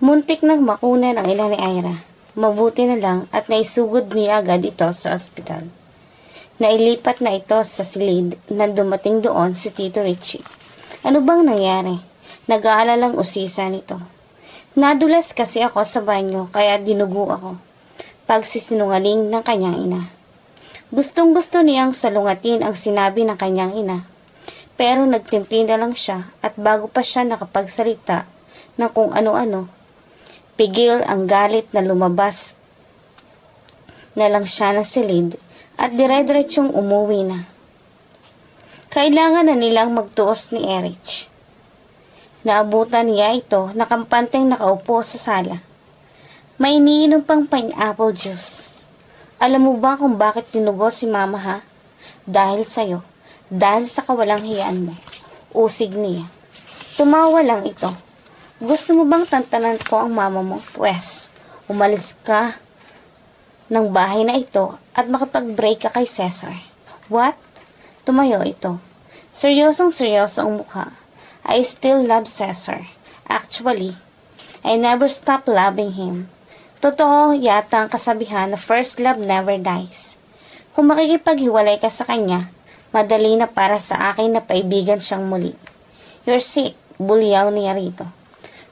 Muntik nang makunan ang ina ni Ira. Mabuti na lang at naisugod niya agad ito sa ospital. Nailipat na ito sa silid na dumating doon si Tito Richie. Ano bang nangyari? Nag-aalalang usisa nito. Nadulas kasi ako sa banyo kaya dinugo ako. Pagsisinungaling ng kanyang ina. Gustong-gusto niyang salungatin ang sinabi ng kanyang ina. Pero nagtimpi na lang siya at bago pa siya nakapagsalita ng kung ano-ano, pigil ang galit na lumabas na lang siya ng silid at dire-diretsyong umuwi na. Kailangan na nilang magtuos ni Erich. Naabutan niya ito nakampanteng nakaupo sa sala. May iniinom pang pineapple juice. Alam mo ba kung bakit tinugo si mama ha? Dahil sa'yo. Dahil sa kawalang hiyaan mo. Usig niya. Tumawa lang ito. Gusto mo bang tantanan ko ang mama mo? Pwes, umalis ka ng bahay na ito at makapag-break ka kay Cesar. What? Tumayo ito. Seryosong-seryoso ang mukha. I still love Cesar. Actually, I never stop loving him. Totoo yata ang kasabihan na first love never dies. Kung makikipaghiwalay ka sa kanya, madali na para sa akin na paibigan siyang muli. You're sick, bulyaw niya rito.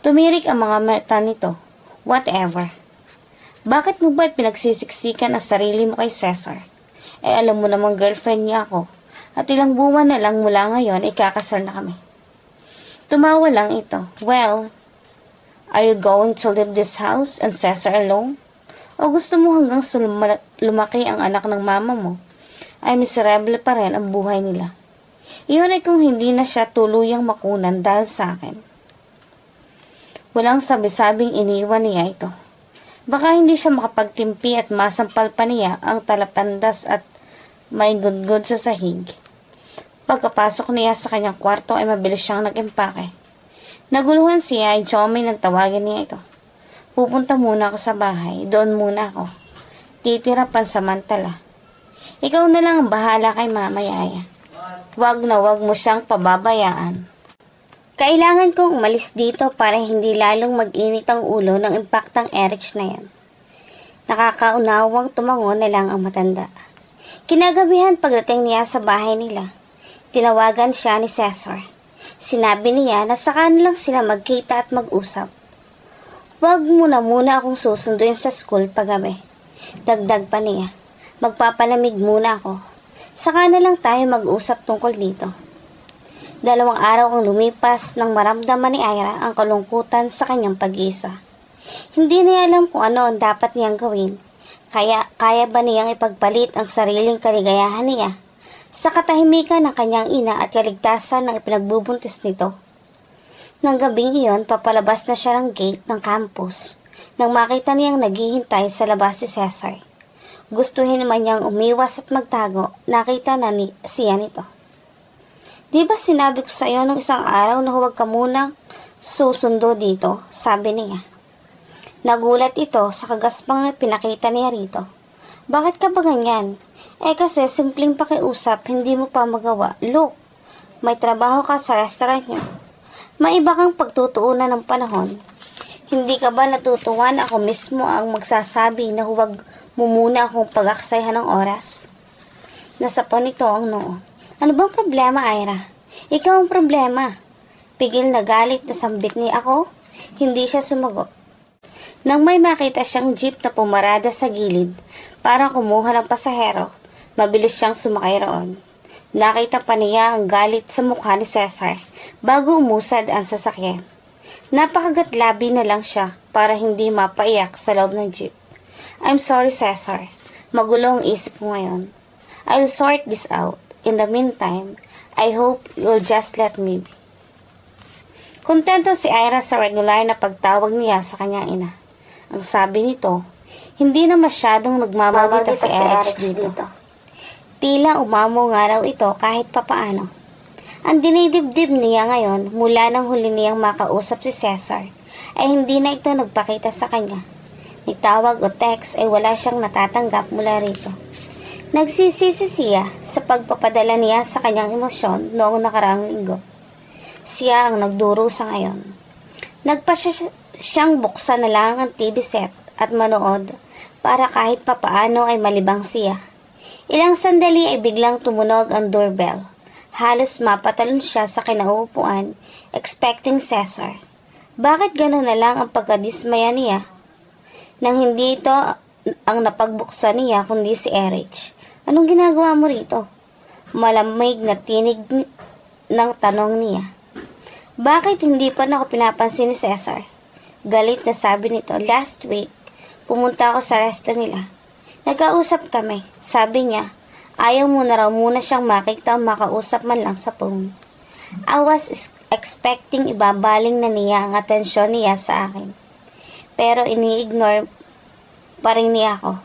Tumirik ang mga mata nito. Whatever. Bakit mo ba pinagsisiksikan ang sarili mo kay Cesar? Alam mo namang girlfriend niya ako. At ilang buwan na lang mula ngayon ay kakasal na kami. Tumawa lang ito. Well, are you going to leave this house and Cesar alone? O gusto mo hanggang lumaki ang anak ng mama mo? Ay miserable pa rin ang buhay nila. Iyon ay kung hindi na siya tuluyang makunan dahil sa akin. Walang sabi-sabing iniwan niya ito. Baka hindi siya makapagtimpi at masampal pa niya ang talapandas at may gudgod sa sahig. Pagkapasok niya sa kanyang kwarto ay mabilis siyang nag-impake. Naguluhan siya ay Jomay nang tawagin niya ito. Pupunta muna ako sa bahay. Doon muna ako. Titira pansamantala. Ikaw na lang ang bahala kay Mama Yaya. Wag na wag mo siyang pababayaan. Kailangan kong umalis dito para hindi lalong mag-init ang ulo ng impaktang Erich na yan. Nakakaunawang tumango na lang ang matanda. Kinagabihan pagdating niya sa bahay nila, tinawagan siya ni Cesar. Sinabi niya na saka lang sila magkita at mag-usap. Wag mo na muna akong susunduin sa school paggabi. Dagdag pa niya. Magpapalamig muna ako. Saka na lang tayo mag-usap tungkol dito. 2 araw ang lumipas nang maramdaman ni Ira ang kalungkutan sa kanyang pag-iisa. Hindi niya alam kung ano ang dapat niyang gawin. Kaya ba niyang ipagpalit ang sariling kaligayahan niya sa katahimikan ng kanyang ina at kaligtasan ng ipinagbubuntis nito? Nang gabing iyon, papalabas na siya ng gate ng campus nang makita niyang naghihintay sa labas si Cesar. Gustuhin naman niyang umiwas at magtago, nakita na siya nito. Di ba sinabi ko sa iyo nung isang araw na huwag ka munang susundo dito, sabi niya. Nagulat ito sa kagaspang pinakita niya rito. Bakit ka ba ganyan? Kasi simpleng pakiusap, hindi mo pa magawa. Look, may trabaho ka sa restaurant niyo. May iba kang pagtutuunan ng panahon. Hindi ka ba natutuwa na ako mismo ang magsasabi na huwag mo muna akong pag-aksayhan ng oras? Nasapon ito ang noo. Ano bang problema, Ira? Ikaw ang problema. Pigil na galit na sambit niya ako. Hindi siya sumagot. Nang may makita siyang jeep na pumarada sa gilid para kumuha ng pasahero, mabilis siyang sumakay roon. Nakita pa niya ang galit sa mukha ni Cesar bago umusad ang sasakyan. Napakagatlabi na lang siya para hindi mapaiyak sa loob ng jeep. I'm sorry, Cesar. Magulo ang isip mo ngayon. I'll sort this out. In the meantime, I hope you'll just let me be. Kontento si Ira sa regular na pagtawag niya sa kanyang ina. Ang sabi nito, hindi na masyadong nagmamagita si Erich dito. Tila umamo nga raw ito kahit papaano. Ang dinidibdib niya ngayon mula nang huli niyang makausap si Cesar ay hindi na ito nagpakita sa kanya. May tawag o text ay wala siyang natatanggap mula rito. Nagsisisi siya sa pagpapadala niya sa kanyang emosyon noong nakaraang linggo. Siya ang nagdurusa ngayon. Nagpa siyang buksan na lang ang TV set at manood para kahit papaano ay malibang siya. Ilang sandali ay biglang tumunog ang doorbell. Halos mapatalon siya sa kinauupuan, expecting Cesar. Bakit gano'n na lang ang pagkadismaya niya? Nang hindi ito ang napagbuksan niya kundi si Erich. Anong ginagawa mo rito? Malamig na tinig ng tanong niya. Bakit hindi pa na ako pinapansin ni Cesar? Galit na sabi nito, last week, pumunta ako sa resto nila. Nagkausap kami. Sabi niya, ayaw mo na raw muna siyang makita o makausap man lang sa phone. I was expecting ibabaling na niya ang atensyon niya sa akin. Pero ini-ignore pa rin niya ako.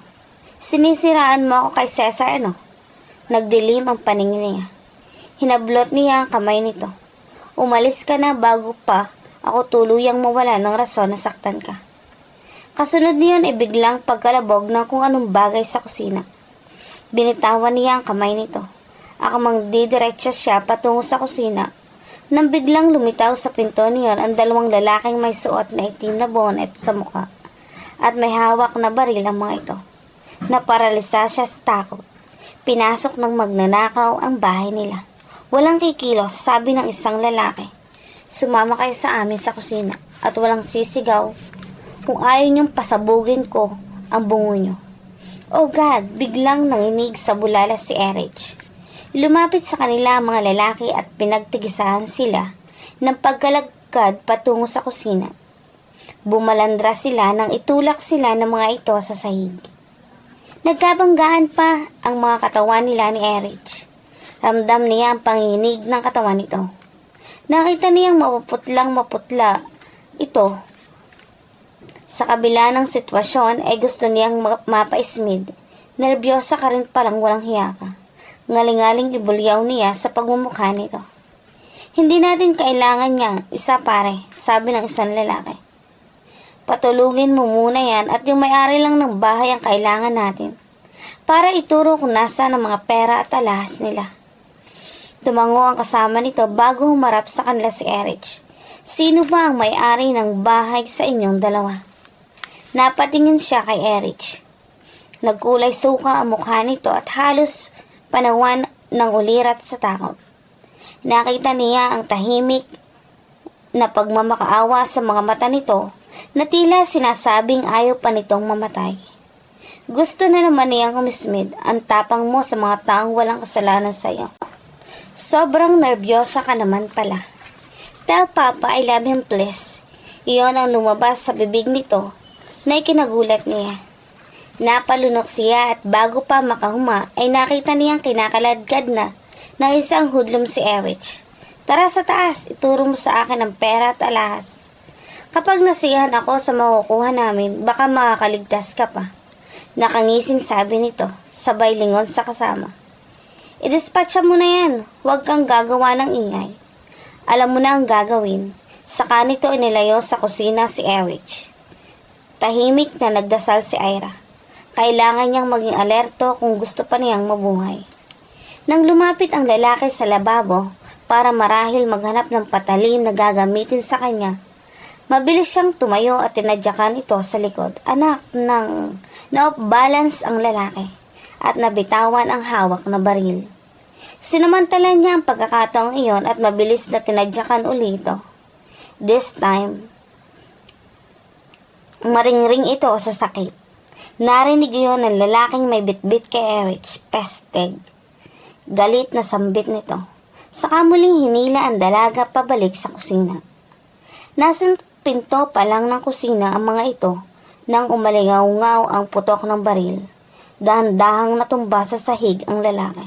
Sinisiraan mo ako kay Cesar, ano? Nagdilim ang paningin niya. Hinablot niya ang kamay nito. Umalis ka na bago pa ako tuluyang mawala ng rason na saktan ka. Kasunod niyan ay biglang pagkalabog ng kung anong bagay sa kusina. Binitawan niya ang kamay nito. Akamang didiretso siya patungo sa kusina nang biglang lumitaw sa pinto niyon ang dalawang lalaking may suot na itim na bonnet sa mukha at may hawak na baril ang mga ito. Naparalisa siya sa takot. Pinasok ng magnanakaw ang bahay nila. Walang kikilos, sabi ng isang lalaki. Sumama kayo sa amin sa kusina at walang sisigaw kung ayaw niyong pasabugin ko ang bungo niyo. Oh God, biglang nanginig sa bulala si Erich. Lumapit sa kanila ang mga lalaki at pinagtigisahan sila ng pagkalagkad patungo sa kusina. Bumalandra sila nang itulak sila ng mga ito sa sahig. Nagkabanggaan pa ang mga katawan nila ni Erich. Ramdam niya ang panginig ng katawan nito. Nakita niyang maputla ito. Sa kabila ng sitwasyon ay gusto niyang mapaismid. Nerbiyosa ka rin palang walang hiya ka. Ngaling-ngaling ibulyaw niya sa pagmumukha nito. Hindi natin kailangan niya, isa pare, sabi ng isang lalaki. Patulugin mo muna yan at yung may-ari lang ng bahay ang kailangan natin para ituro kung nasa ng mga pera at alahas nila. Tumango ang kasama nito bago humarap sa kanila si Erich. Sino ba ang may-ari ng bahay sa inyong dalawa? Napatingin siya kay Erich. Nagkulay suka ang mukha nito at halos panawan ng ulirat sa takot. Nakita niya ang tahimik na pagmamakaawa sa mga mata nito na tila sinasabing ayaw pa nitong mamatay. Gusto na naman niyang umismid, ang tapang mo sa mga taong walang kasalanan sa iyo. Sobrang nervyosa ka naman pala. Tell Papa I love him please. Iyon ang lumabas sa bibig nito na ikinagulat niya. Napalunok siya at bago pa makahuma ay nakita niyang kinakaladkad na ng isang hudlom si Erich. Tara sa taas, ituro mo sa akin ang pera at alahas. Kapag nasiyahan ako sa makukuha namin, baka makakaligtas ka pa. Nakangising sabi nito, sabay lingon sa kasama. Idispatcha mo na yan, huwag kang gagawa ng ingay. Alam mo na ang gagawin. Saka nito inilayo sa kusina si Erich. Tahimik na nagdasal si Ira. Kailangan niyang maging alerto kung gusto pa niyang mabuhay. Nang lumapit ang lalaki sa lababo para marahil maghanap ng patalim na gagamitin sa kanya, mabilis siyang tumayo at tinadyakan ito sa likod. Anak ng na-off-balance ang lalaki at nabitawan ang hawak na baril. Sinamantalan niya ang pagkakataong iyon at mabilis na tinadyakan uli ito. This time, maringring ito sa sakit. Narinig iyon ng lalaking may bitbit kay Erich, pestig. Galit na sambit nito. Saka muling hinila ang dalaga pabalik sa kusina. Nasa pinto pa lang ng kusina ang mga ito nang umalingaw-ngaw ang putok ng baril. Dahan-dahang natumba sa sahig ang lalaki.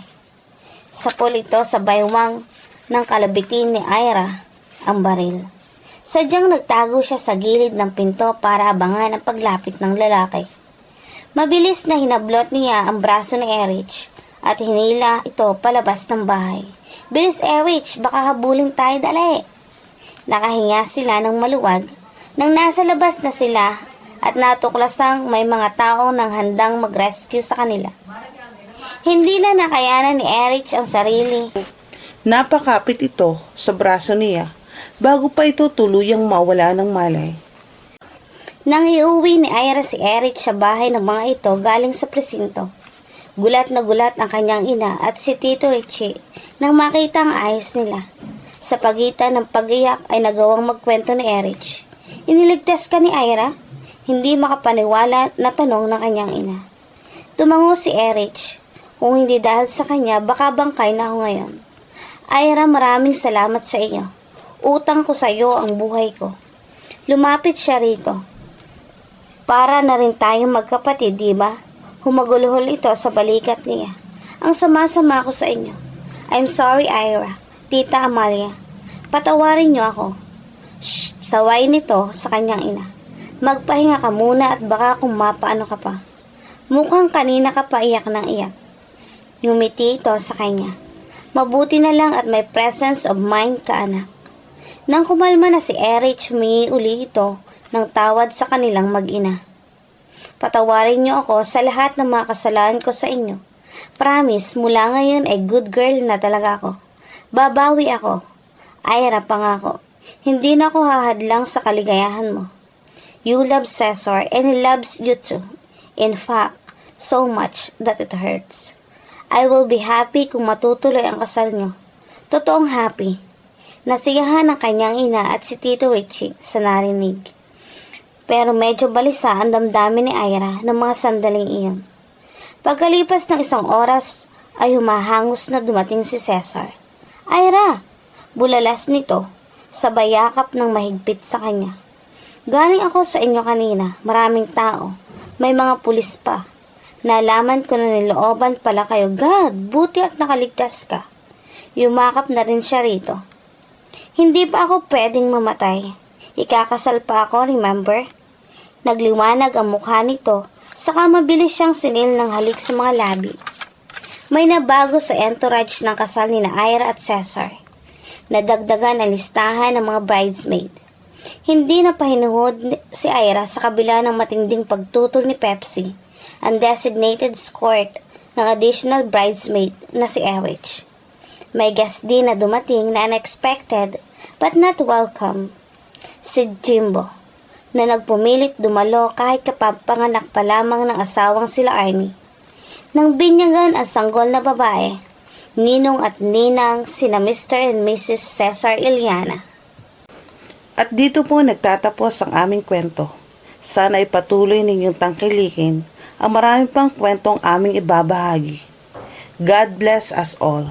Sapol ito sa baywang ng kalabitin ni Ira ang baril. Sadyang nagtago siya sa gilid ng pinto para abangan ang paglapit ng lalaki. Mabilis na hinablot niya ang braso ni Erich at hinila ito palabas ng bahay. Bilis Erich, baka habulin tayo dali. Nakahinga sila ng maluwag nang nasa labas na sila at natuklasang may mga tao nang handang mag-rescue sa kanila. Hindi na nakayanan ni Erich ang sarili. Napakapit ito sa braso niya bago pa ito tuluyang mawala ng malay. Nang iuwi ni Ira si Eric sa bahay ng mga ito galing sa presinto, gulat na gulat ang kanyang ina at si Tito Richie nang makita ang ayos nila. Sa pagitan ng pag-iyak ay nagawang magkwento ni Eric. Iniligtas ka ni Ira? Hindi makapaniwala na tanong ng kanyang ina. Tumango si Eric. Kung hindi dahil sa kanya, baka bangkay na ako ngayon. Ira, maraming salamat sa iyo. Utang ko sa iyo ang buhay ko. Lumapit siya rito. Para na rin tayong magkapatid, di ba? Humaguluhol ito sa balikat niya. Ang sama-sama ko sa inyo. I'm sorry, Ira. Tita Amalia. Patawarin niyo ako. Shh! Saway nito sa kanyang ina. Magpahinga ka muna at baka kung mapaano ka pa. Mukhang kanina ka pa iyak ng iyak. Ngumiti ito sa kanya. Mabuti na lang at may presence of mind ka, anak. Nang kumalma na si Eric, humingi uli ito ng tawad sa kanilang mag-ina. Patawarin niyo ako sa lahat ng mga kasalanan ko sa inyo. Promise, mula ngayon ay good girl na talaga ako. Babawi ako. Ira, pangako. Hindi na ako hahadlang sa kaligayahan mo. You love Cesar and he loves you too. In fact, so much that it hurts. I will be happy kung matutuloy ang kasal niyo. Totoong happy. Nasiyahan ang kanyang ina at si Tito Richie sa narinig. Pero medyo balisa ang damdamin ni Ira ng mga sandaling iyon. Pagkalipas ng 1 oras ay humahangos na dumating si Cesar. Ira! Bulalas nito sa bayakap ng mahigpit sa kanya. Galing ako sa inyo kanina, maraming tao. May mga pulis pa. Nalaman ko na nilooban pala kayo. God, buti at nakaligtas ka. Yumakap na rin siya rito. Hindi pa ako pwedeng mamatay. Ikakasal pa ako, remember? Nagliwanag ang mukha nito, saka mabilis siyang sinil ng halik sa mga labi. May nabago sa entourage ng kasal ni Ira at Cesar. Nadagdagan ang listahan ng mga bridesmaid. Hindi na pahinuhod si Ira sa kabila ng matinding pagtutol ni Pepsi, ang designated escort ng additional bridesmaid na si Eric. May guest din na dumating na unexpected but not welcome. Si Jimbo, na nagpumilit dumalo kahit kapapanganak pa lamang ng asawang sila Arnie. Nang binyagan ang sanggol na babae, ninong at ninang sina Mr. and Mrs. Cesar Iliana. At dito po nagtatapos ang aming kwento. Sana ay patuloy ninyong tangkilikin ang marami pang kwentong aming ibabahagi. God bless us all.